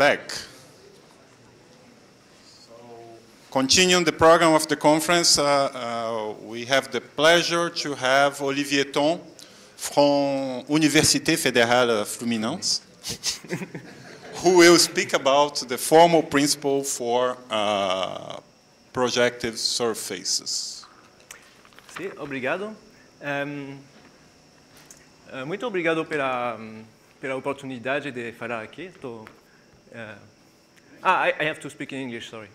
back. So, continuing the program of the conference, we have the pleasure to have Olivier Thom from Université Fédérale Fluminense, who will speak about the formal principle for projective surfaces. Sim, obrigado. Muito obrigado pela oportunidade de falar aqui. I have to speak in English, sorry.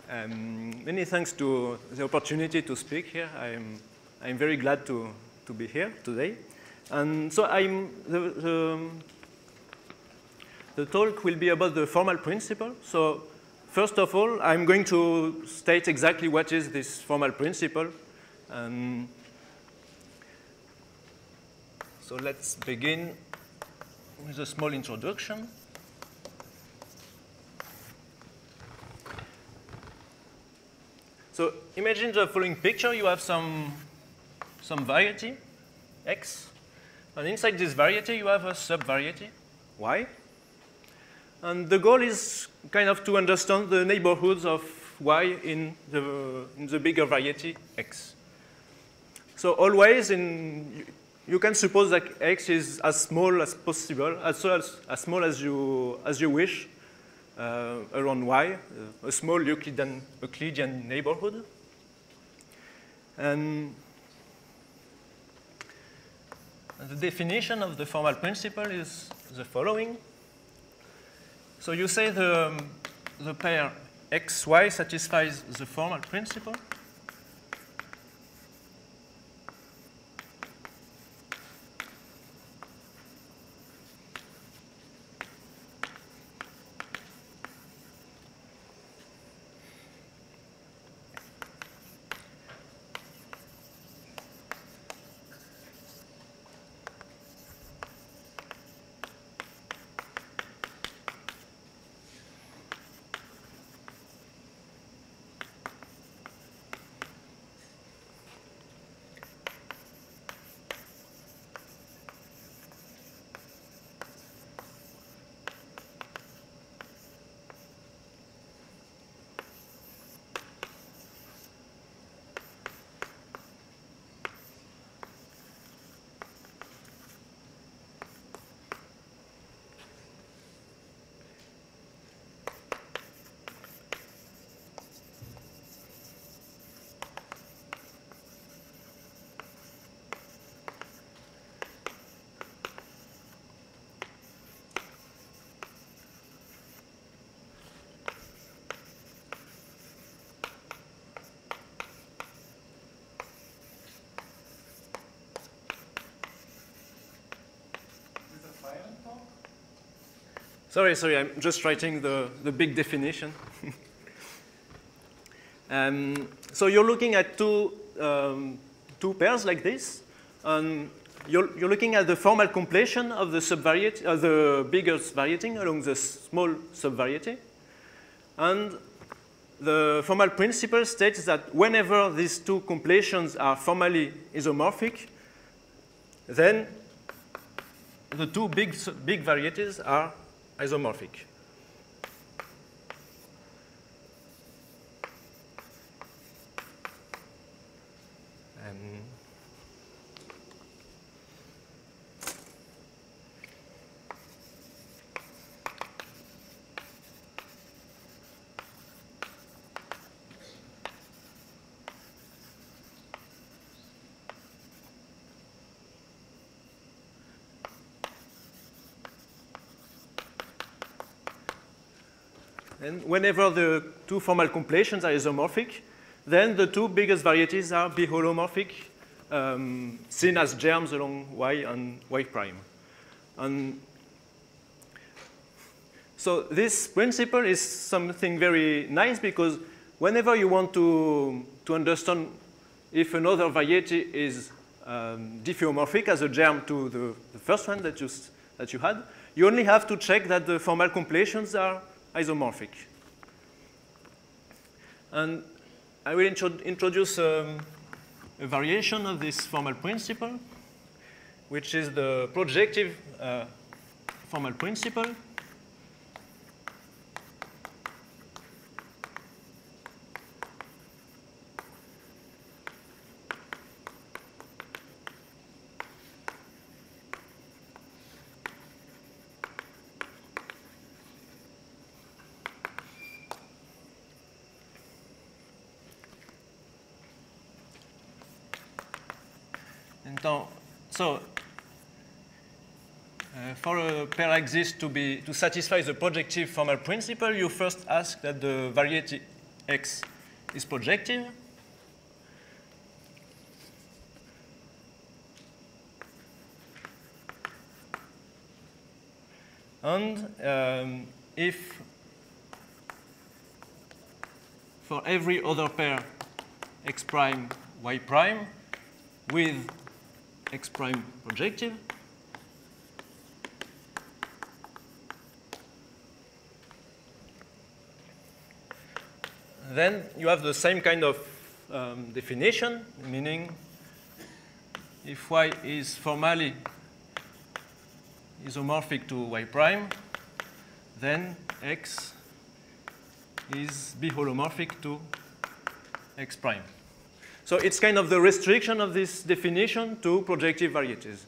Many thanks to the opportunity to speak here. I'm very glad to be here today. And so the talk will be about the formal principle. So first of all, I'm going to state exactly what is this formal principle. So let's begin with a small introduction. So imagine the following picture. You have some variety, x, and inside this variety you have a subvariety, y. And the goal is kind of to understand the neighborhoods of y in the bigger variety, x. So always you can suppose that x is as small as possible, as small as you wish, around y, a small Euclidean neighborhood. And the definition of the formal principle is the following. So you say the pair xy satisfies the formal principle. Sorry, I'm just writing the big definition. So you're looking at two pairs like this, and you're looking at the formal completion of the subvariety, of the biggest variety along the small subvariety. And the formal principle states that whenever these two completions are formally isomorphic, then the two big varieties are isomorphic. And whenever the two formal completions are isomorphic, then the two biggest varieties are biholomorphic, seen as germs along y and y prime. And so this principle is something very nice because whenever you want to understand if another variety is diffeomorphic as a germ to the first one that you had, you only have to check that the formal completions are isomorphic. And I will introduce a variation of this formal principle, which is the projective formal principle. So for a pair like this to satisfy the projective formal principle, you first ask that the variety X is projective. And if for every other pair X prime, Y prime, with X prime projective, then you have the same kind of definition, meaning if Y is formally isomorphic to Y prime, then X is biholomorphic to X prime. So it's kind of the restriction of this definition to projective varieties.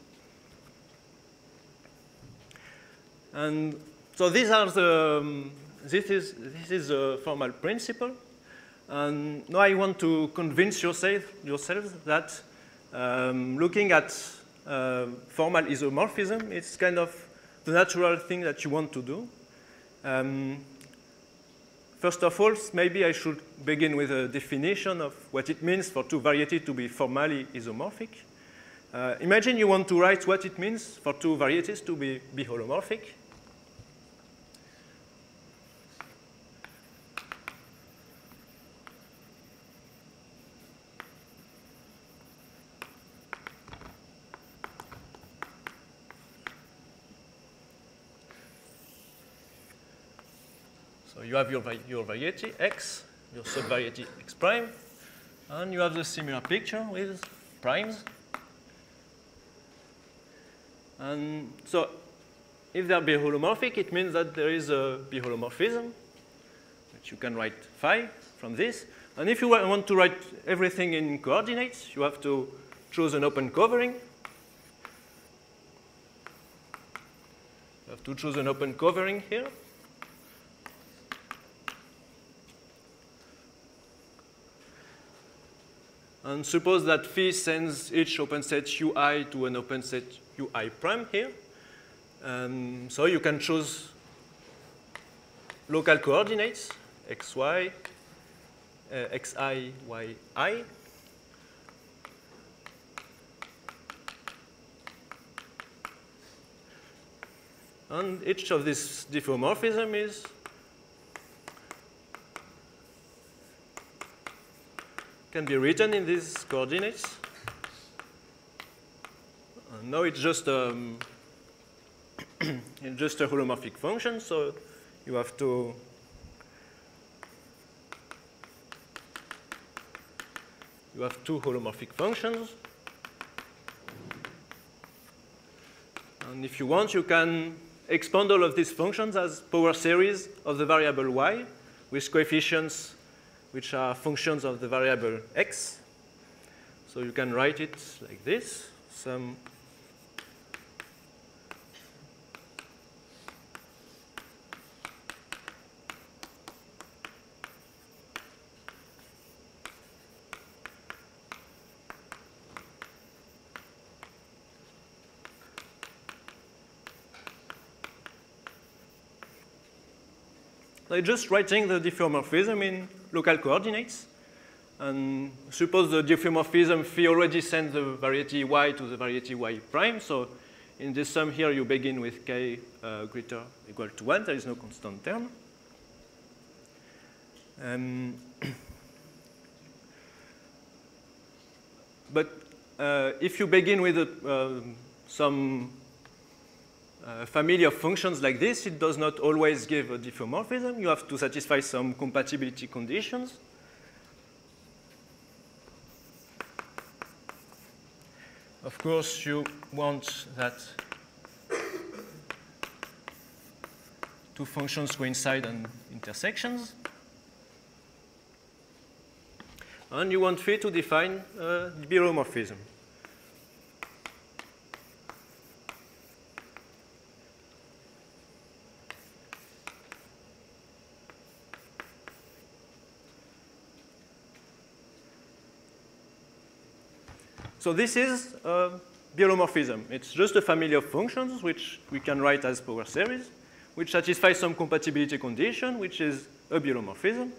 And so these are the, this is the formal principle. And now I want to convince yourselves that looking at formal isomorphism, it's kind of the natural thing that you want to do. First of all, maybe I should begin with a definition of what it means for two varieties to be formally isomorphic. Imagine you want to write what it means for two varieties to be biholomorphic. So you have your variety X, your subvariety X prime, and you have the similar picture with primes. And so if they are biholomorphic, it means that there is a biholomorphism, which you can write phi from this. And if you want to write everything in coordinates, you have to choose an open covering. You have to choose an open covering here. And suppose that phi sends each open set ui to an open set ui prime here. So you can choose local coordinates, xy, xi, yi. And each of these diffeomorphism is can be written in these coordinates. And now it's just it's just a holomorphic function, so you have two holomorphic functions. And if you want, you can expand all of these functions as power series of the variable y with coefficients which are functions of the variable x. So you can write it like this. So just writing the diffeomorphism in local coordinates. And suppose the diffeomorphism phi already sends the variety y to the variety y prime. So in this sum here, you begin with k greater or equal to 1. There is no constant term. But if you begin with some family of functions like this, it does not always give a diffeomorphism. You have to satisfy some compatibility conditions. Of course, you want that two functions coincide on intersections. And you want phi to define the holomorphism. So this is holomorphism. It's just a family of functions which we can write as power series, which satisfies some compatibility condition, which is a holomorphism.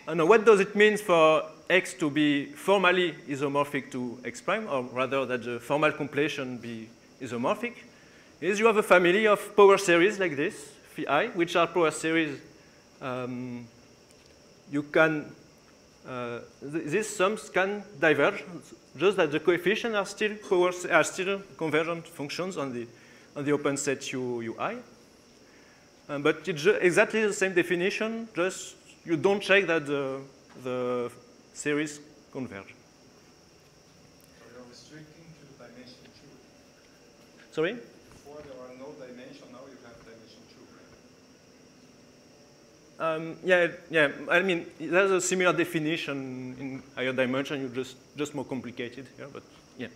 And what does it mean for X to be formally isomorphic to X prime, or rather that the formal completion be isomorphic? Is you have a family of power series like this, phi I, which are power series. You can these sums can diverge, just that the coefficients are still convergent functions on the open set UI. But it's exactly the same definition, just you don't check that the series converge. So you're restricting to dimension 2. Sorry? Before there were no dimension, now you have dimension 2, right? Yeah. I mean, there's a similar definition in higher dimension. You just more complicated here, but yeah.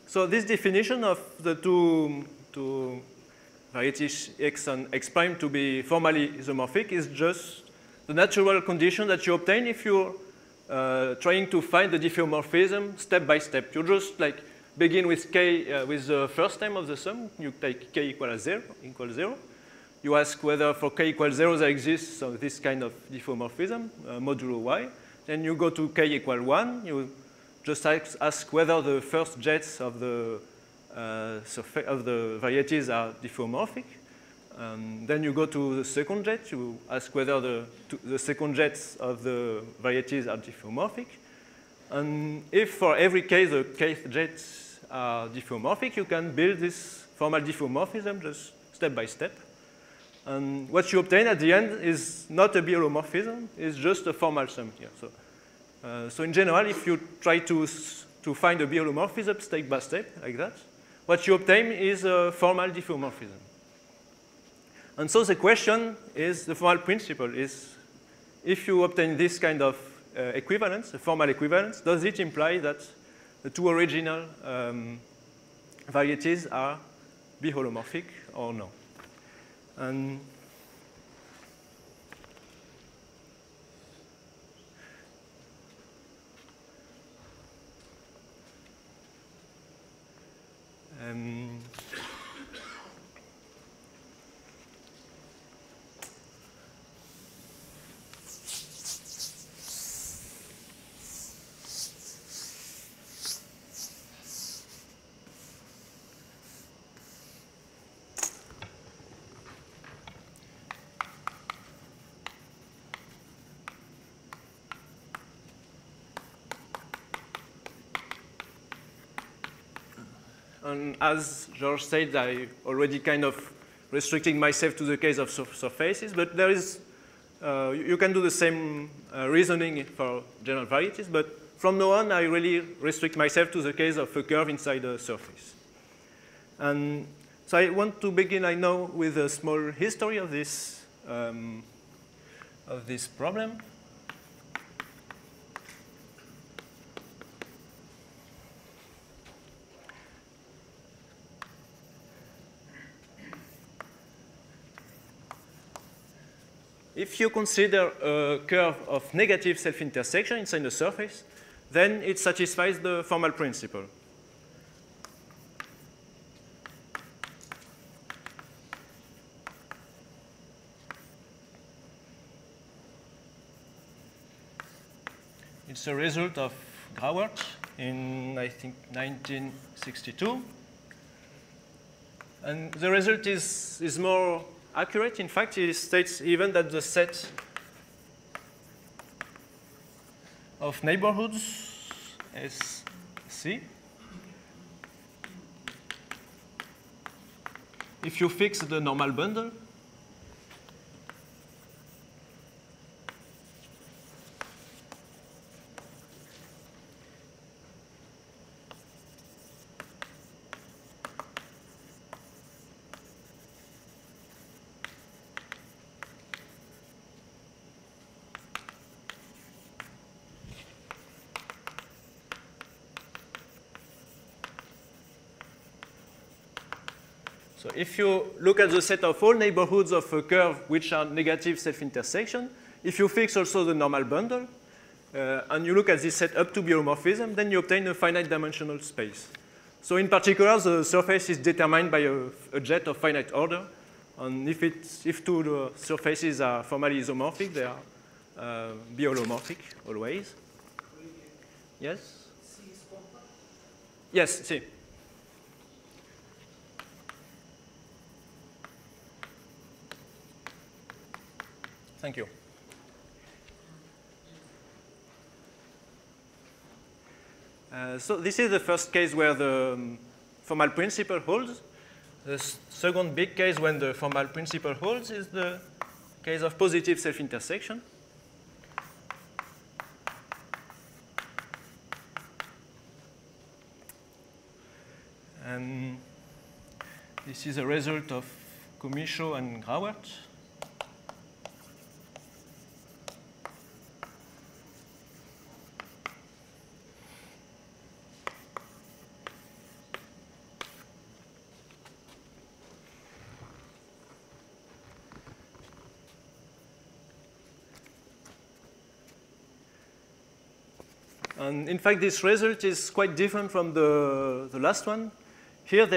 So this definition of the two varieties X and X prime to be formally isomorphic is just the natural condition that you obtain if you're trying to find the diffeomorphism step by step. You just like begin with K with the first term of the sum. You take K equals 0. You ask whether for K equals 0 there exists this kind of diffeomorphism, modulo Y. Then you go to K equals 1. You just ask whether the first jets of the varieties are diffeomorphic. Then you go to the second jet. You ask whether the second jets of the varieties are diffeomorphic. And if for every case the kth jets are diffeomorphic, you can build this formal diffeomorphism just step by step. And what you obtain at the end is not a holomorphism, it's just a formal sum here. So in general, if you try to find a holomorphism step by step, like that, what you obtain is a formal diffeomorphism. And so the question is, the formal principle is, if you obtain this kind of equivalence, a formal equivalence, does it imply that the two original varieties are holomorphic or no? And And as George said, I already kind of restricted myself to the case of surfaces, but there is, you can do the same reasoning for general varieties, but from now on, I really restrict myself to the case of a curve inside a surface. And so I want to begin, I know, with a small history of this problem. if you consider a curve of negative self-intersection inside the surface, then it satisfies the formal principle. It's a result of Grauert in, I think, 1962. And the result is more accurate. In fact, it states even that the set of neighborhoods SC, if you fix the normal bundle, so if you look at the set of all neighborhoods of a curve which are negative self-intersection, if you fix also the normal bundle, and you look at this set up to biomorphism, then you obtain a finite dimensional space. So in particular, the surface is determined by a jet of finite order. And if two surfaces are formally isomorphic, they are bi-holomorphic always. Yes? C is compact? Yes, C. Thank you. So this is the first case where the formal principle holds. The second big case when the formal principle holds is the case of positive self-intersection. And this is a result of Comichaud and Grauert. And in fact, this result is quite different from the last one. Here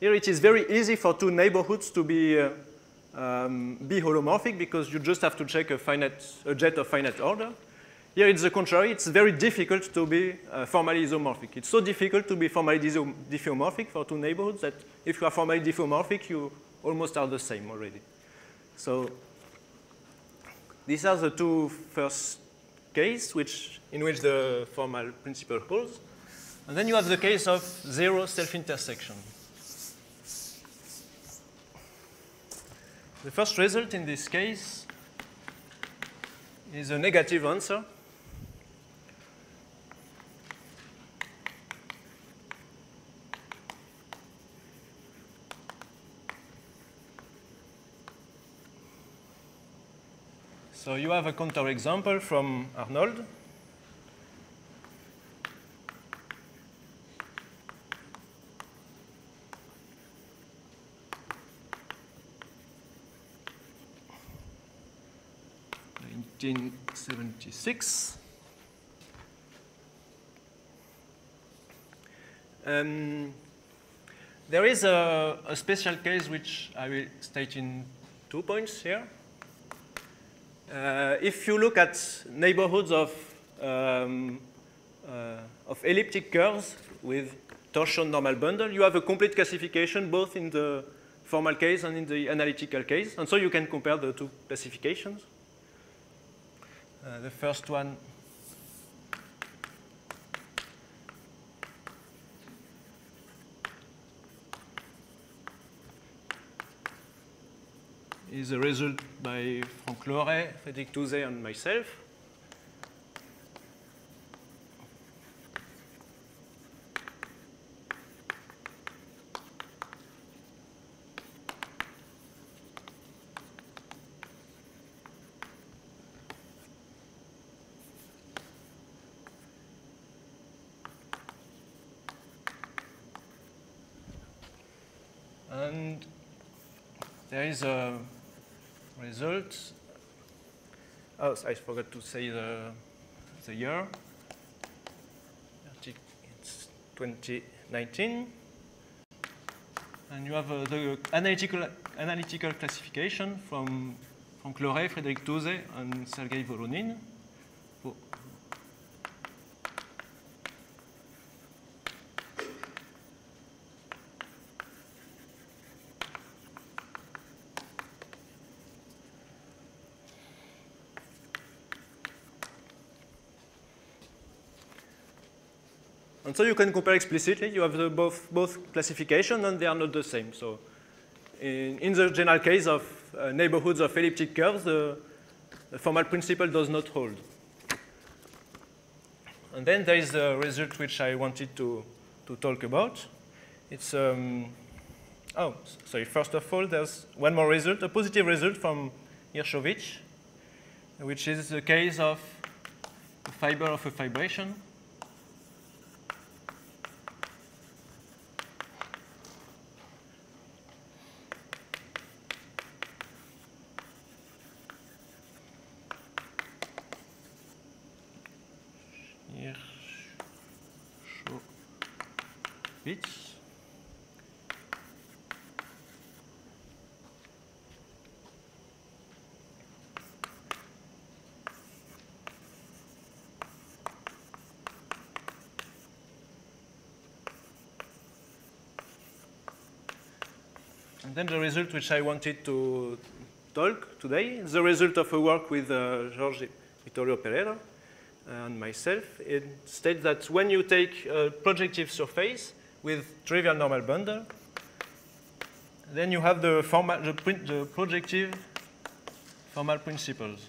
it is very easy for two neighborhoods to be holomorphic because you just have to check a jet of finite order. Here it's the contrary. It's very difficult to be formally isomorphic. It's so difficult to be formally diffeomorphic for two neighborhoods that if you are formally diffeomorphic, you almost are the same already. So these are the two first cases in which the formal principle holds. And then you have the case of zero self-intersection. The first result in this case is a negative answer. So you have a counterexample from Arnold. In 1976. There is a special case which I will state in 2 points here. If you look at neighborhoods of elliptic curves with torsion normal bundle, you have a complete classification both in the formal case and in the analytical case. And so you can compare the two classifications. The first one is a result by Franck Loret, Frédéric Touzet, and myself. And there is a result Oh, I forgot to say the year. It's 2019. And you have the analytical classification from Cloret, Frédéric Tauzet, and Sergei Voronin. And so you can compare explicitly. You have the both classification, and they are not the same. So in the general case of neighborhoods of elliptic curves, the formal principle does not hold. And then there is the result which I wanted to talk about. It's, oh, sorry, first of all, there's one more result, a positive result from Hirshovich, which is the case of the fiber of a fibration. And then the result which I wanted to talk today is the result of a work with Jorge Vittorio Pereira and myself. It states that when you take a projective surface with trivial normal bundle, then you have the projective formal principles.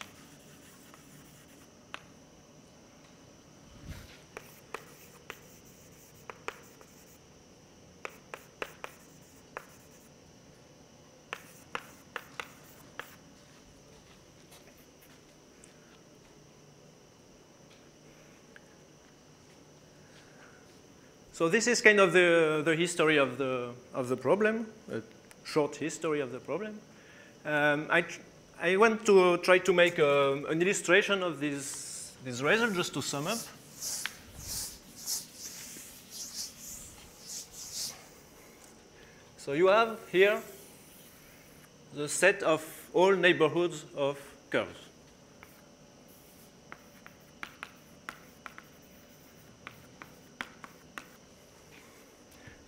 So this is kind of the history of the problem, a short history of the problem. I want to try to make an illustration of this result, just to sum up. So you have here the set of all neighborhoods of curves.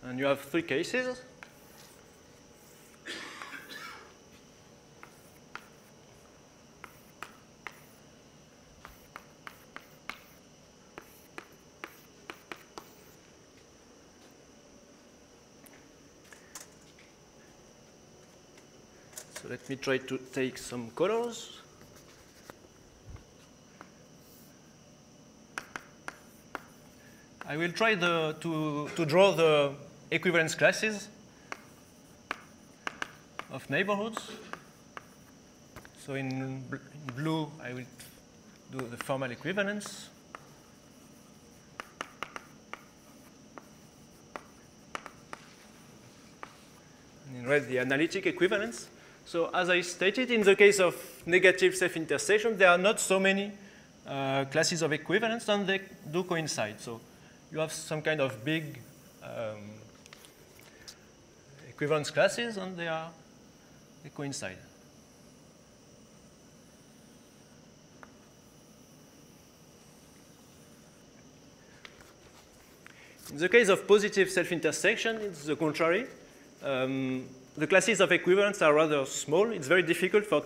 And you have three cases. So let me try to take some colors. I will try to draw the equivalence classes of neighborhoods. So in blue, I will do the formal equivalence. And in red, the analytic equivalence. So as I stated, in the case of negative self-intersection, there are not so many classes of equivalence, and they do coincide. So you have some kind of big equivalence classes, and they coincide. In the case of positive self-intersection, it's the contrary. The classes of equivalence are rather small. It's very difficult for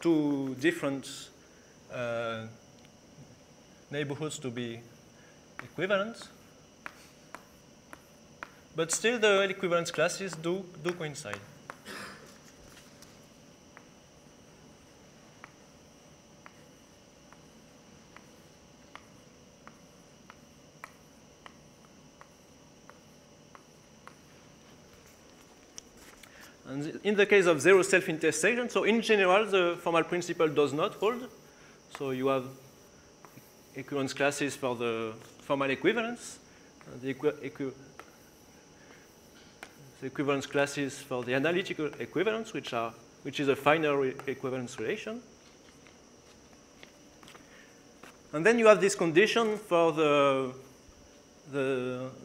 two different neighborhoods to be equivalent. But still, the equivalence classes do coincide. And in the case of zero self-intersection, so in general, the formal principle does not hold. So you have equivalence classes for the formal equivalence, the equivalence classes for the analytical equivalence, which is a final equivalence relation. And then you have this condition for the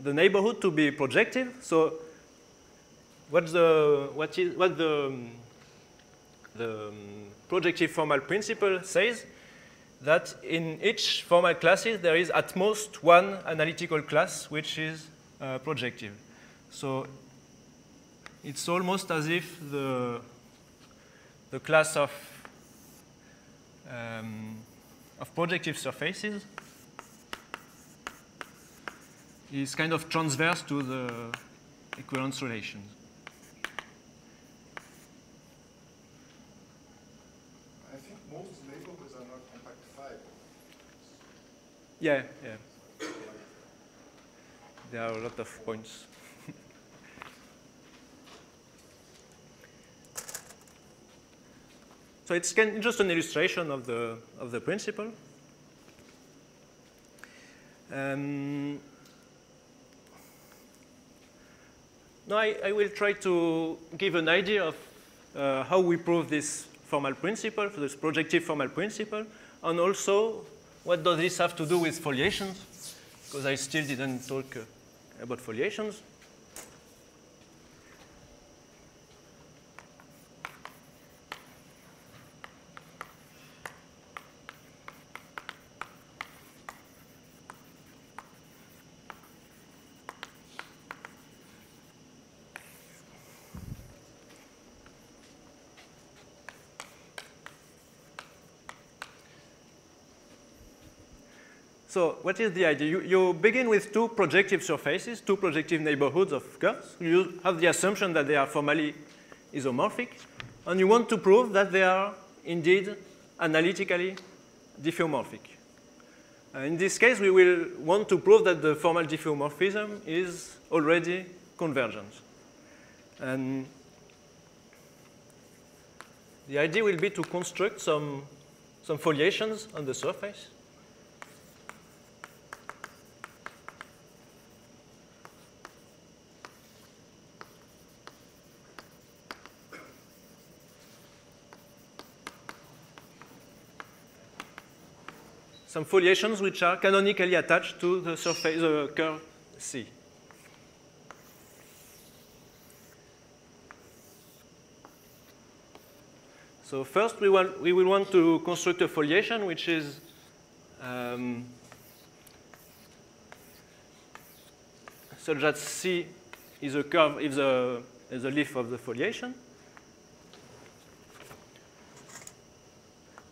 neighborhood to be projective. So what the projective formal principle says that in each formal classes there is at most one analytical class which is projective. So it's almost as if the class of projective surfaces is kind of transverse to the equivalence relations. I think most neighborhoods are not compactifiable. Yeah, yeah. There are a lot of points. So it's just an illustration of the principle. Now I will try to give an idea of how we prove this formal principle, this projective formal principle, and also what does this have to do with foliations, because I still didn't talk about foliations. So what is the idea? You begin with two projective surfaces, two projective neighborhoods of curves. You have the assumption that they are formally isomorphic, and you want to prove that they are indeed analytically diffeomorphic. In this case, we will want to prove that the formal diffeomorphism is already convergent. And the idea will be to construct some foliations on the surface. Some foliations which are canonically attached to the surface, the curve C. So first we will want to construct a foliation which is such that C is a curve, is a leaf of the foliation.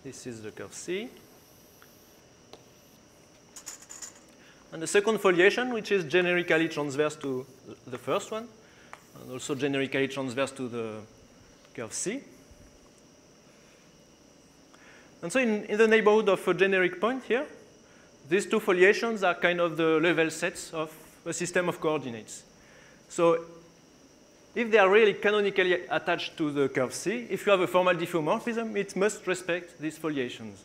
This is the curve C. And the second foliation, which is generically transverse to the first one, and also generically transverse to the curve C. And so in the neighborhood of a generic point here, these two foliations are kind of the level sets of a system of coordinates. So if they are really canonically attached to the curve C, if you have a formal diffeomorphism, it must respect these foliations.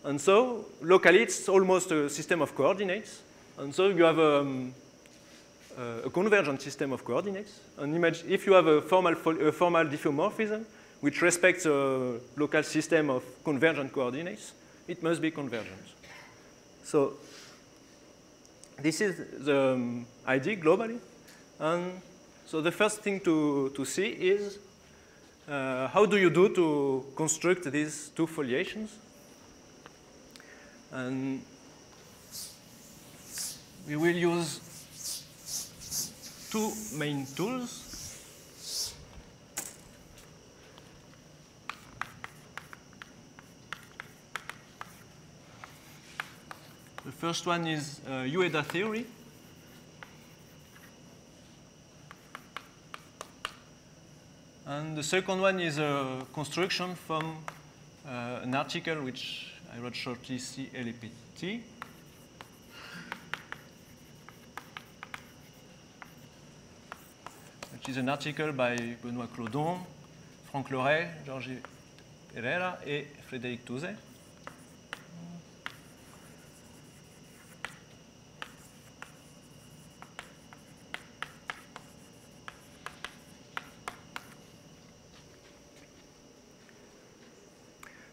And so locally, it's almost a system of coordinates. And so you have a convergent system of coordinates. And imagine if you have a formal diffeomorphism, which respects a local system of convergent coordinates, it must be convergent. So this is the idea globally. And so the first thing to see is how do you do to construct these two foliations? And we will use two main tools. The first one is Ueda theory. And the second one is a construction from an article which I wrote shortly CLEPT. Which is an article by Benoît Clodon, Franck Loret, Georges Herrera, et Frédéric Touzet.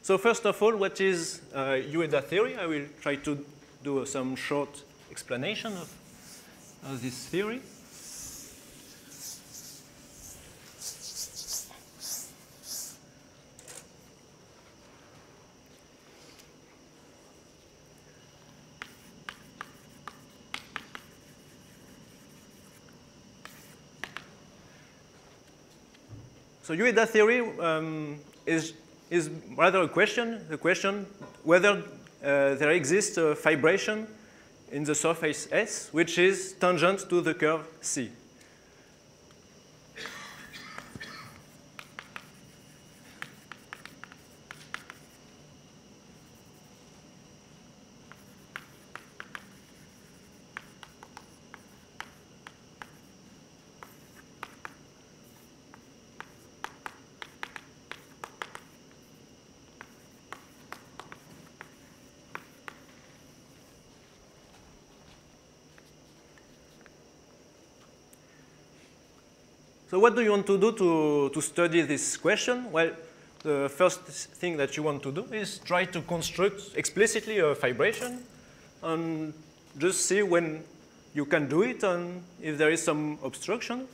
So first of all, what is UFF theory? I will try to do some short explanation of this theory. So UFF theory is rather a question, the question whether there exists a fibration in the surface S, which is tangent to the curve C. So what do you want to do to study this question? Well, the first thing that you want to do is try to construct explicitly a fibration and just see when you can do it and if there is some obstruction.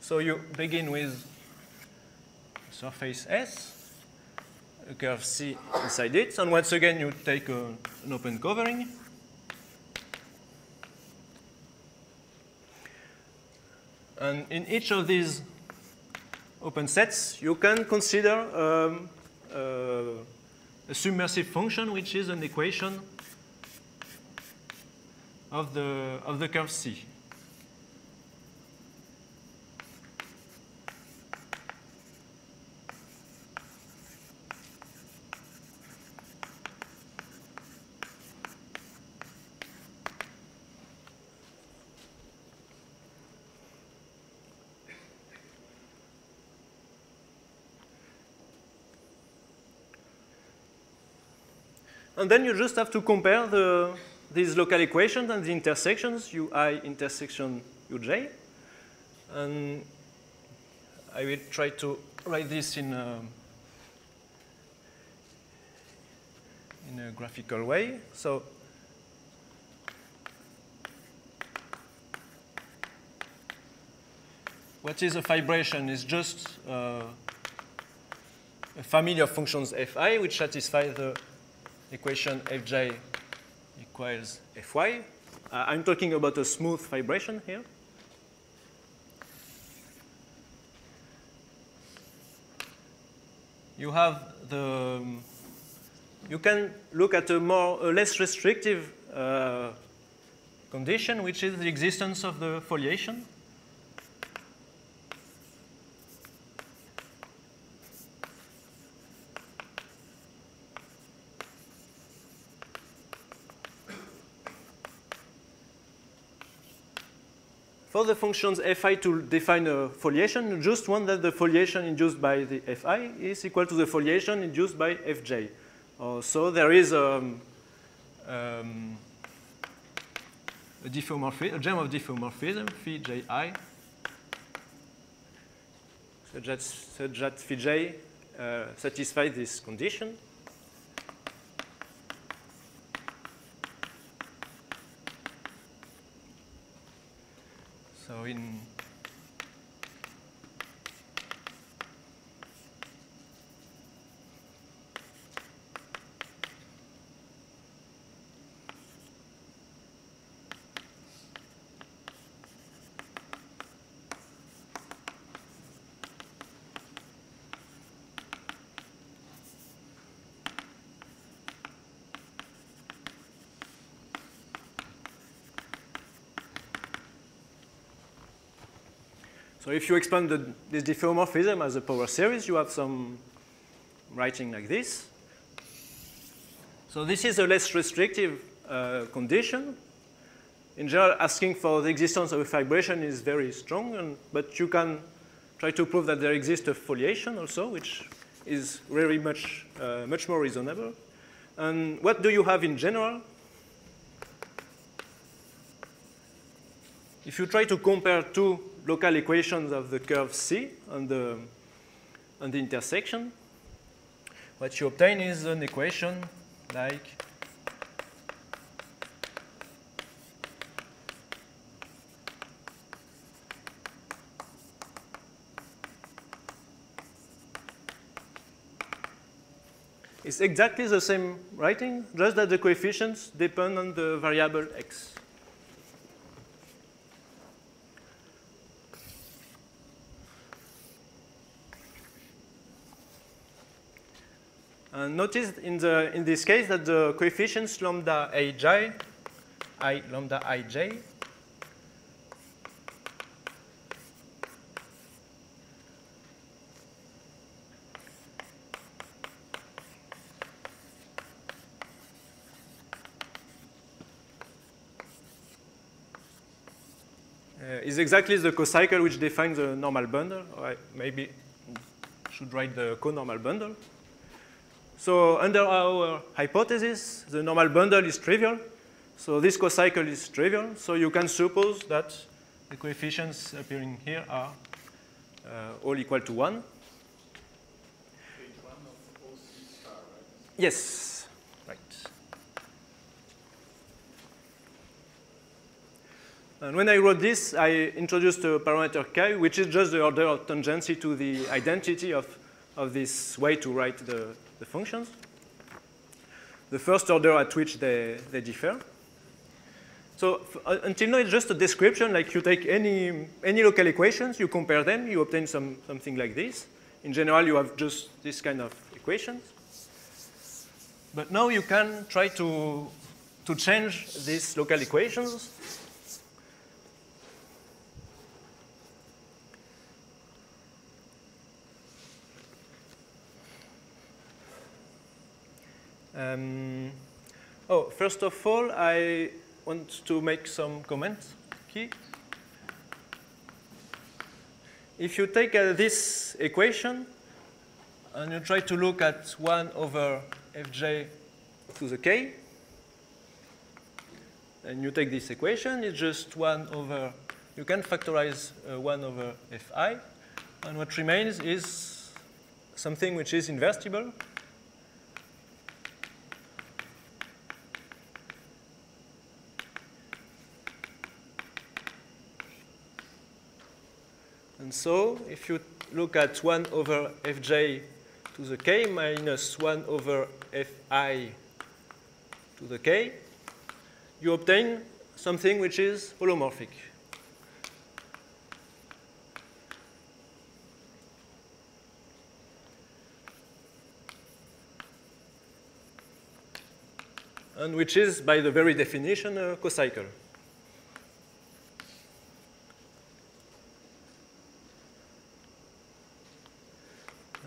So you begin with surface S, a curve C inside it, and once again you take an open covering. And in each of these open sets, you can consider a submersive function, which is an equation of the curve C. And then you just have to compare these local equations and the intersections, Ui intersection Uj. And I will try to write this in a graphical way. So what is a fibration is just a family of functions fi which satisfy the equation fj equals fy. I'm talking about a smooth fibration here. You have you can look at a less restrictive condition, which is the existence of the foliation. For the functions fi to define a foliation, you just want that the foliation induced by the fi is equal to the foliation induced by fj. So there is a gem of diffeomorphism, phi ji, such that phi j satisfies this condition. So So if you expand this diffeomorphism as a power series, you have some writing like this. So this is a less restrictive condition. In general, asking for the existence of a fibration is very strong, but you can try to prove that there exists a foliation also, which is very much more reasonable. And what do you have in general? If you try to compare two local equations of the curve C and the intersection, what you obtain is an equation like it's exactly the same writing, just that the coefficients depend on the variable x. And notice in this case that the coefficients lambda ij, lambda ij, is exactly the cocycle which defines the normal bundle. Or I maybe should write the co-normal bundle. So under our hypothesis, the normal bundle is trivial. So this cocycle is trivial. So you can suppose that the coefficients appearing here are all equal to 1. H1 of OC star, right? Yes, right. And when I wrote this, I introduced a parameter k, which is just the order of tangency to the identity of this way to write the functions. The first order at which they differ. So until now, it's just a description, like you take any local equations, you compare them, you obtain something like this. In general, you have just this kind of equations. But now you can try to change these local equations. First of all, I want to make some comments. Okay. If you take this equation and you try to look at 1 over fj to the k, and you take this equation, it's just 1 over, you can factorize 1 over fi, and what remains is something which is invertible. And so if you look at 1 over fj to the k minus 1 over fi to the k, you obtain something which is holomorphic. And which is, by the very definition, a cocycle.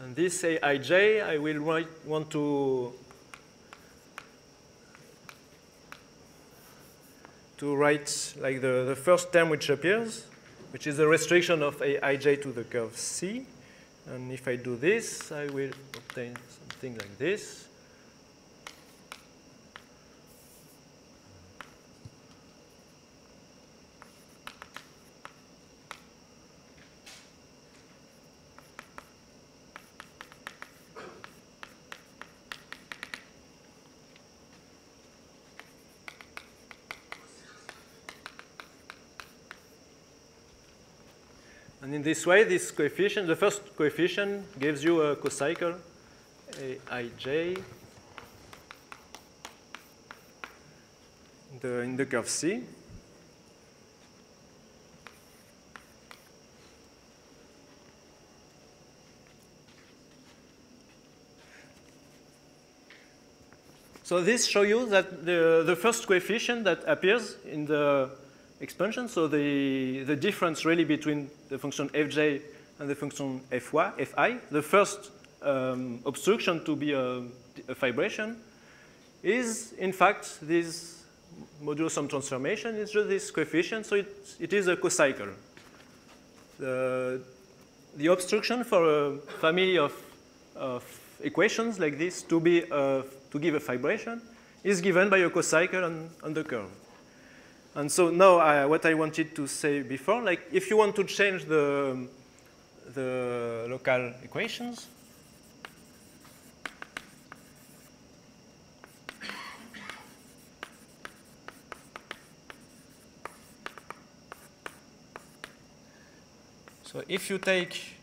And this Aij, I will want to write like the first term which appears, which is the restriction of Aij to the curve C. And if I do this, I will obtain something like this. And in this way, this coefficient, the first coefficient, gives you a cocycle, Aij, in the curve C. So this shows you that the first coefficient that appears in the expansion, so the difference really between the function fj and the function fi, the first obstruction to be a fibration, is in fact this modulo sum transformation. It's just this coefficient, so it is a cocycle. The obstruction for a family of equations like this to give a fibration is given by a cocycle on the curve. And so now what I wanted to say before, like if you want to change the local equations, So if you take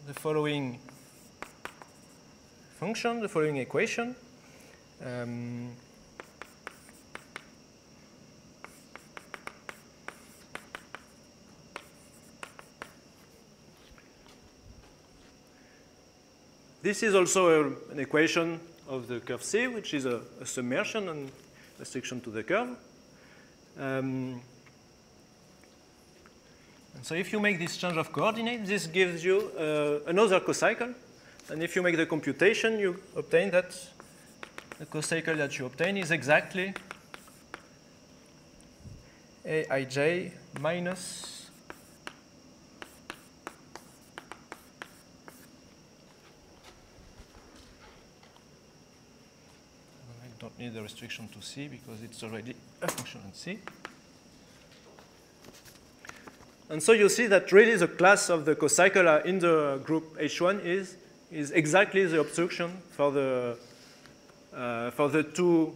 the following function, the following equation, this is also an equation of the curve C, which is a submersion and restriction to the curve. And so if you make this change of coordinates, this gives you another cocycle. And if you make the computation, you obtain that the cocycle that you obtain is exactly Aij minus don't need the restriction to C because it's already a function in C. And so you see that really the class of the cocycle in the group H1 is exactly the obstruction for the two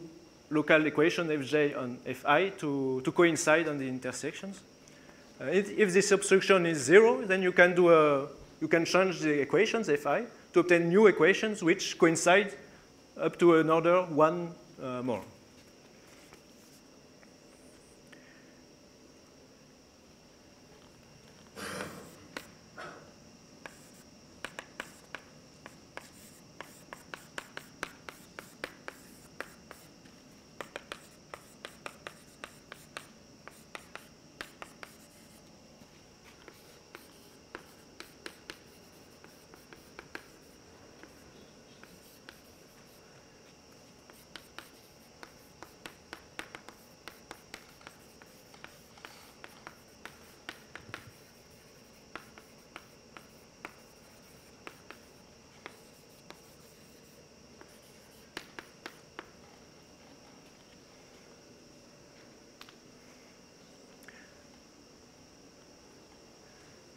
local equations Fj and Fi to coincide on the intersections. If this obstruction is 0, then you can change the equations Fi to obtain new equations which coincide up to an order 1 more.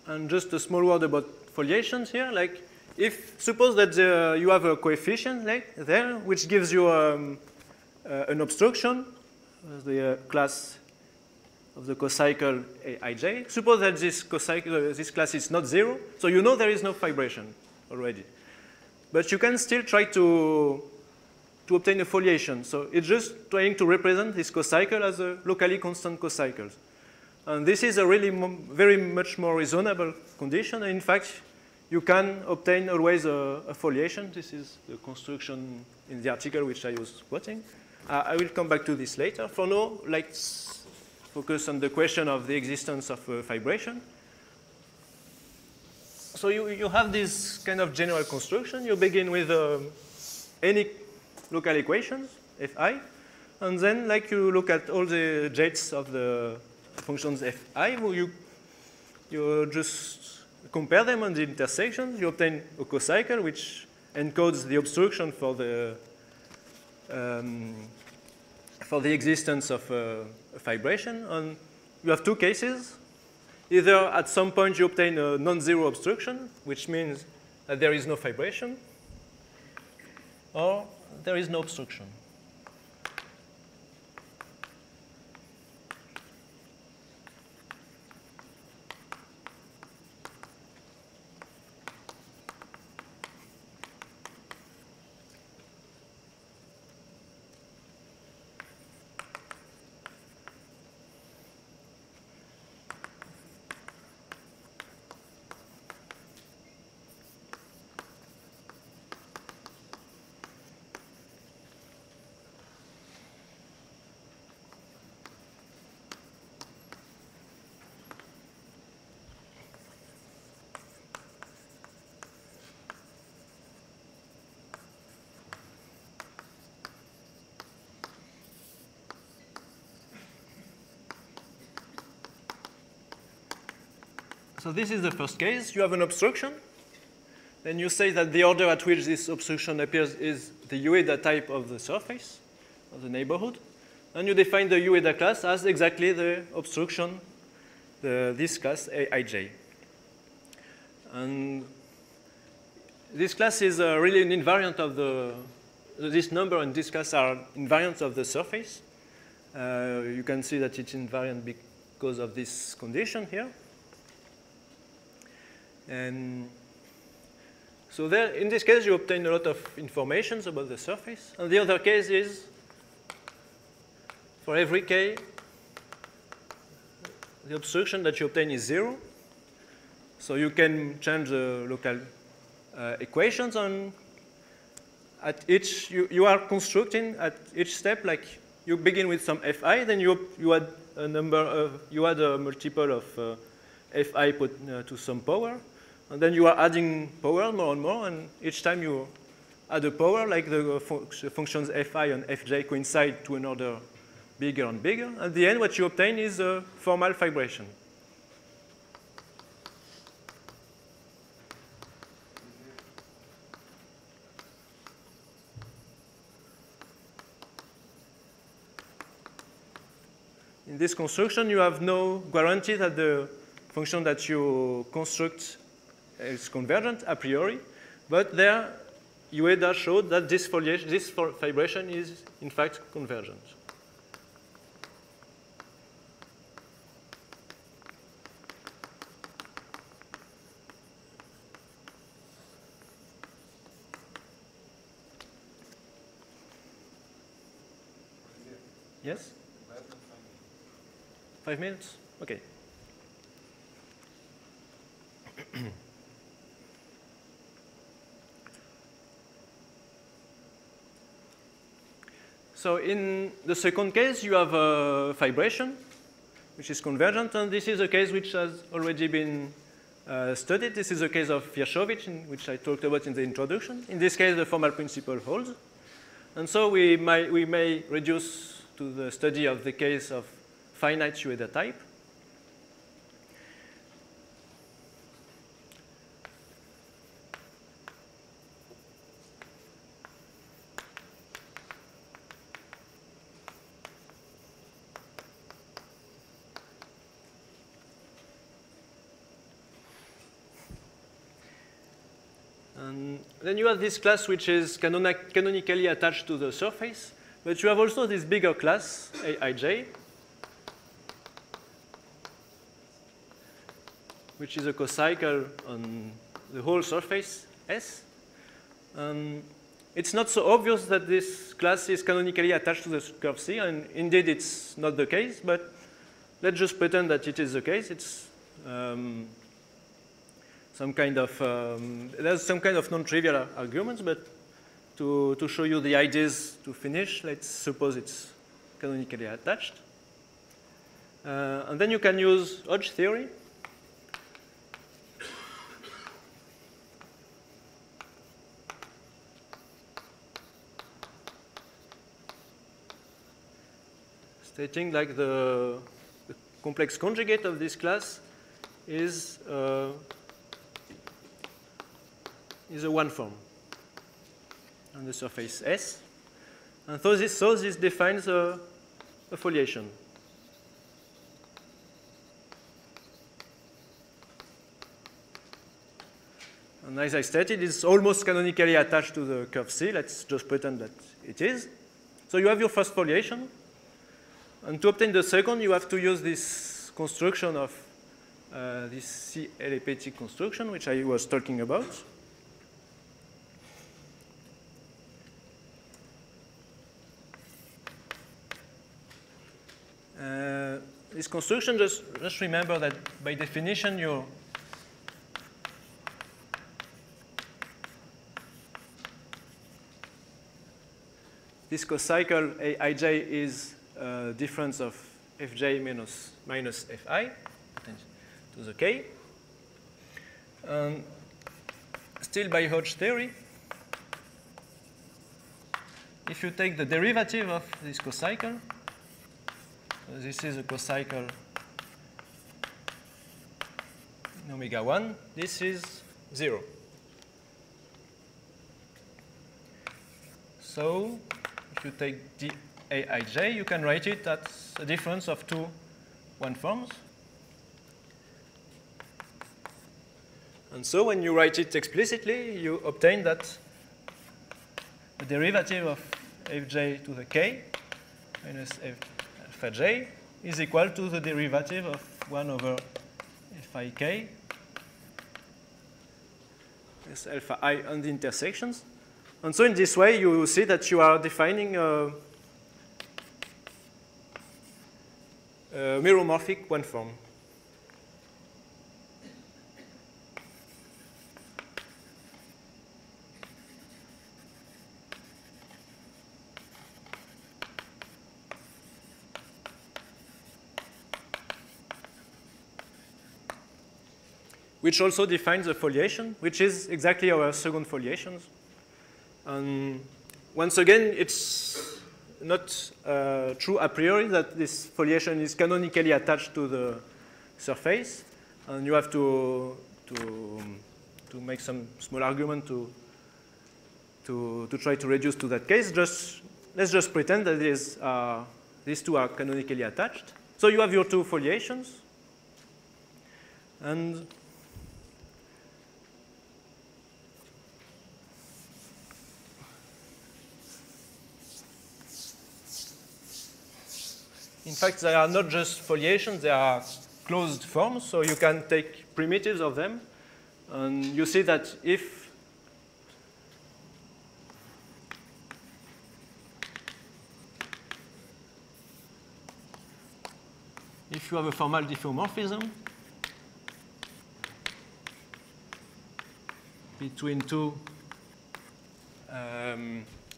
And just a small word about foliations here. Like, suppose that you have a coefficient there, which gives you an obstruction, the class of the cocycle Aij. Suppose that this class is not 0, so you know there is no fibration already. But you can still try to obtain a foliation. So it's just trying to represent this cocycle as a locally constant cocycles. And this is a really very much more reasonable condition. And in fact, you can obtain always a foliation. This is the construction in the article which I was quoting. I will come back to this later. For now, let's focus on the question of the existence of fibration. So you have this kind of general construction. You begin with any local equations, Fi, and then you look at all the jets of the functions Fi, you just compare them on the intersections. You obtain a cocycle which encodes the obstruction for the existence of a fibration. And you have two cases. Either at some point you obtain a non-zero obstruction, which means that there is no fibration, or there is no obstruction. So this is the first case. You have an obstruction. Then you say that the order at which this obstruction appears is the UEDA type of the surface, of the neighborhood. And you define the UEDA class as exactly the obstruction, this class Aij. And this class is really an invariant of this number and this class are invariants of the surface. You can see that it's invariant because of this condition here. And so there, in this case, you obtain a lot of information about the surface. And the other case is, for every k, the obstruction that you obtain is 0. So you can change the local equations on at each, you are constructing at each step, like you begin with some fi, then you add a number of, you add a multiple of fi put to some power, and then you are adding power more and more, and each time you add a power, like the functions fi and fj coincide to an order bigger and bigger. At the end, what you obtain is a formal fibration. In this construction, you have no guarantee that the function that you construct is convergent a priori, but there, Ueda showed that this fibration is in fact convergent. Yes? 5 minutes? Okay. So in the second case, you have a fibration, which is convergent, and this is a case which has already been studied. This is a case of Wierzchowicz, which I talked about in the introduction. In this case, the formal principle holds. And so we may reduce to the study of the case of finite Ueda type. And then you have this class which is canonically attached to the surface, but you have also this bigger class, Aij, which is a cocycle on the whole surface S. It's not so obvious that this class is canonically attached to the curve C, and indeed it's not the case, but let's just pretend that it is the case. It's some kind of, there's some kind of non-trivial arguments, but to show you the ideas to finish, let's suppose it's canonically attached. And then you can use Hodge theory. Stating like the complex conjugate of this class is a one form on the surface S. And so this defines a foliation. And as I stated, it's almost canonically attached to the curve C. Let's just pretend that it is. So you have your first foliation. And to obtain the second, you have to use this construction of this C-elepetic construction, which I was talking about. This construction, just remember that by definition, this cocycle Aij is a difference of fj minus fi to the k. Still by Hodge theory, if you take the derivative of this cocycle, so this is a cocycle in omega 1, this is 0. So if you take dAij, you can write it as a difference of two one forms. And so when you write it explicitly, you obtain that the derivative of fj to the k minus fj is equal to the derivative of 1 over fi k S alpha I on the intersections. And so in this way, you see that you are defining a meromorphic one form. Which also defines the foliation, which is exactly our second foliations. And once again, it's not true a priori that this foliation is canonically attached to the surface, and you have to make some small argument to try to reduce to that case. Let's just pretend that these two are canonically attached. So you have your two foliations, and in fact, they are not just foliations, they are closed forms, so you can take primitives of them. And you see that if you have a formal diffeomorphism between two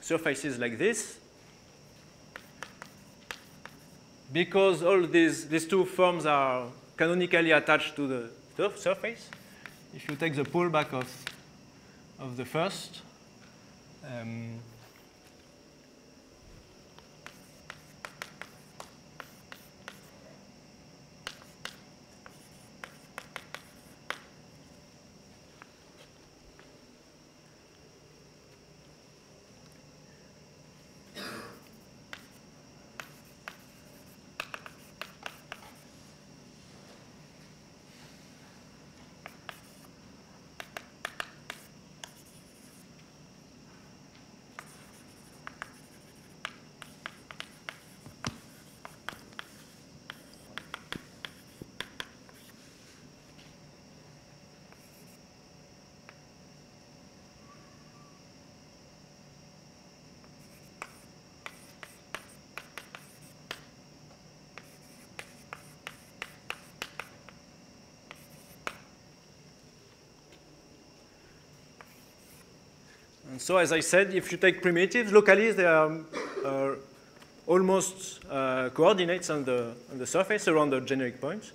surfaces like this, because all these two forms are canonically attached to the surface, if you take the pullback of the first, and so, as I said, if you take primitives, locally they are almost coordinates on the surface around the generic point.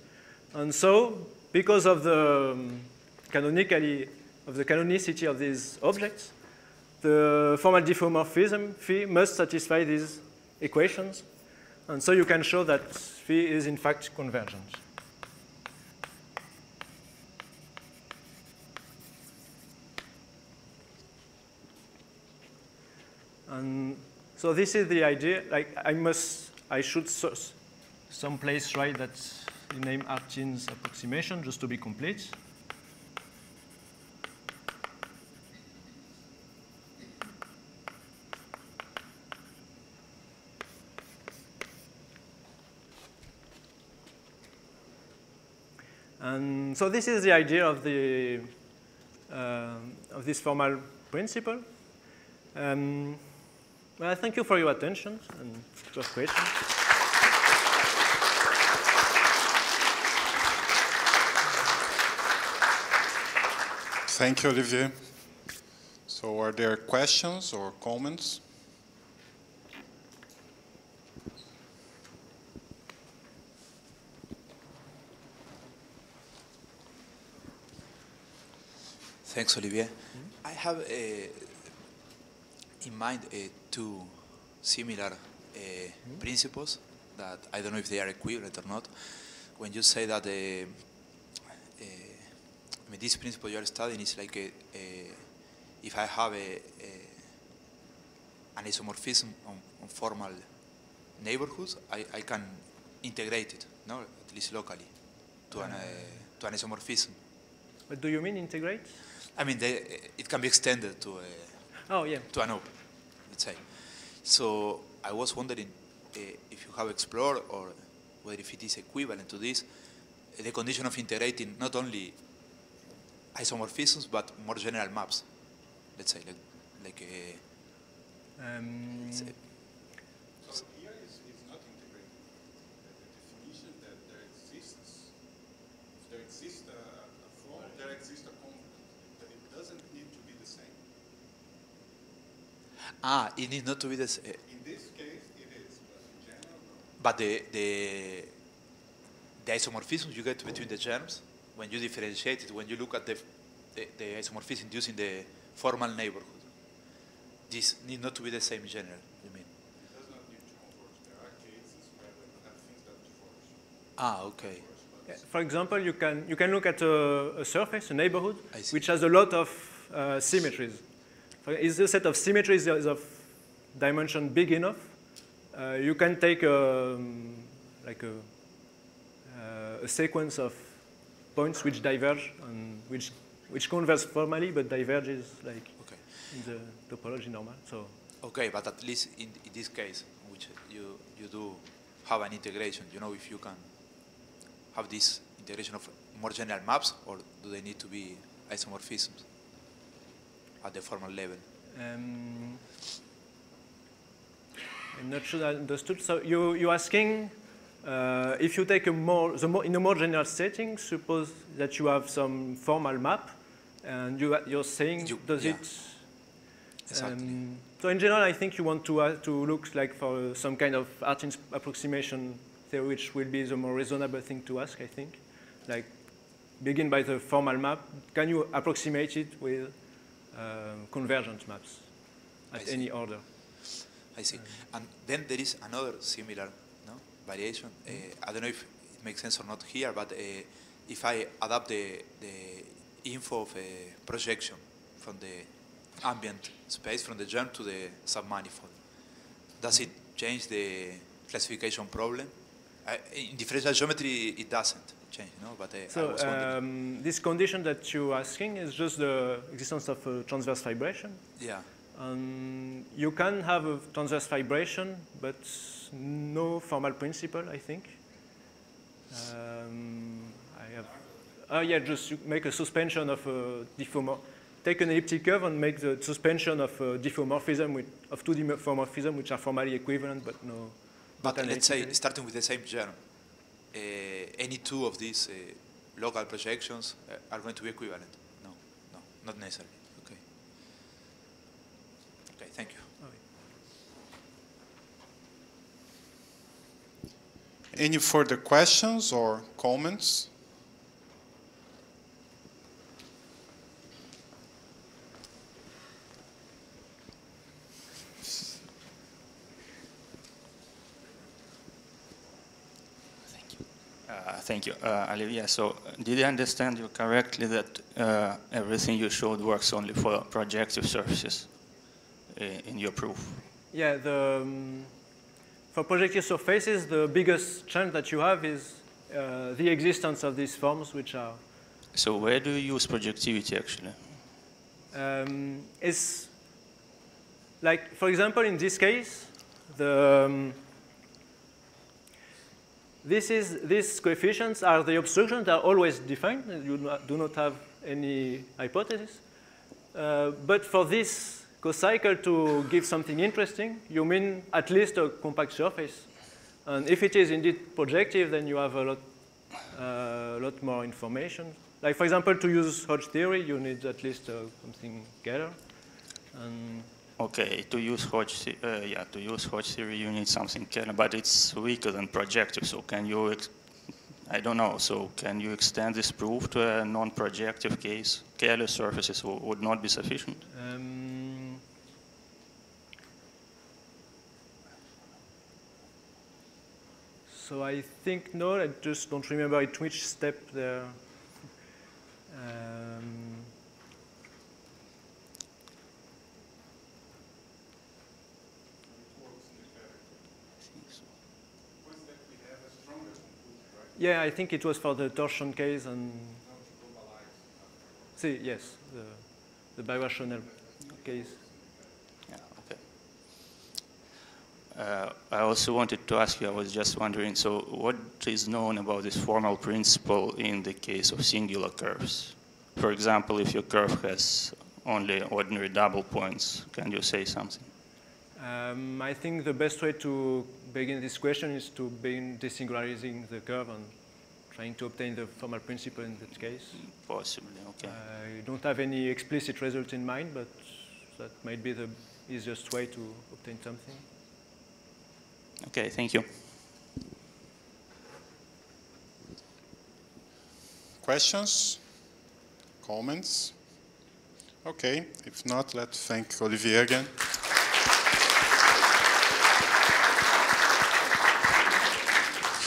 And so, because of the canonicity of these objects, the formal diffeomorphism phi must satisfy these equations. And so you can show that phi is in fact convergent. And so this is the idea. Like I should someplace write that you name Artin's approximation just to be complete. And so this is the idea of this formal principle. Well, thank you for your attention and your questions. Thank you, Olivier. So are there questions or comments? Thanks, Olivier. I have in mind two similar principles that I don't know if they are equivalent or not. When you say that I mean, this principle you are studying is like if I have an isomorphism on formal neighborhoods, I can integrate it, no, at least locally, to an isomorphism. What do you mean integrate? I mean, it can be extended to to an open, let's say. So I was wondering if you have explored or whether if it is equivalent to this, the condition of integrating not only isomorphisms, but more general maps. Let's say, like a. So here is not integrated. The definition that there exists, if there exists a form, there exists a component. But it doesn't need to be the same. Ah, it needs not to be the same. In this case, it is, but in general, no. But the isomorphisms you get between the germs, when you differentiate it, when you look at the isomorphism using the formal neighborhood, this need not to be the same in general, you mean? It does not need to converge. There are cases where we have things that converge. Ah, okay. Yeah, for example, you can look at a surface, a neighborhood, which has a lot of symmetries. Is the set of symmetries is of dimension big enough? You can take like a sequence of points which diverge and which converge formally but diverges like in the topology normal. So okay, but at least in this case, which you do have an integration, you know, if you can have this integration of more general maps, or do they need to be isomorphisms at the formal level? I'm not sure I understood. So you're asking if you take in a more general setting, suppose that you have some formal map, and you're saying does it? Exactly. So in general, I think you want to look like for some kind of Artin approximation theory, which will be the more reasonable thing to ask, I think. Like begin by the formal map. Can you approximate it with convergent maps at any order? I see. And then there is another similar variation. I don't know if it makes sense or not here, but if I adapt the info of a projection from the ambient space, from the germ to the submanifold, does it change the classification problem? In differential geometry, it doesn't change, no? But so this condition that you're asking is just the existence of a transverse vibration. Yeah. You can have a transverse vibration, but no formal principle, I think. Just make a suspension of a diffeomorphism. Take an elliptic curve and make the suspension of a diffeomorphism of two diffeomorphisms which are formally equivalent, but no. But let's say, starting with the same germ, any two of these local projections are going to be equivalent? No, not necessarily. Okay. Okay, thank you. Okay. Any further questions or comments? Thank you, Olivier. So, did I understand you correctly that everything you showed works only for projective surfaces in your proof? Yeah, for projective surfaces, the biggest chance that you have is the existence of these forms, which are. So, where do you use projectivity actually? It's like, for example, in this case, these coefficients are the obstructions that are always defined. You do not have any hypothesis. But for this co-cycle to give something interesting, you mean at least a compact surface. And if it is indeed projective, then you have a lot more information. Like, for example, to use Hodge theory, you need at least something scalar. Okay, to use Hodge theory, you need something scalar, but it's weaker than projective. So can you, I don't know. So can you extend this proof to a non-projective case? Scalar surfaces would not be sufficient. So I think no. I just don't remember at which step there. Yeah, I think it was for the torsion case and. See, yes, the birational case. Yeah, okay. I also wanted to ask you, I was just wondering, so what is known about this formal principle in the case of singular curves? For example, if your curve has only ordinary double points, can you say something? I think the best way to begin this question is to begin desingularizing the curve and trying to obtain the formal principle in that case. Possibly, okay. I don't have any explicit result in mind, but that might be the easiest way to obtain something. Okay, thank you. Questions? Comments? Okay, if not, let's thank Olivier again.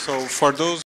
So for those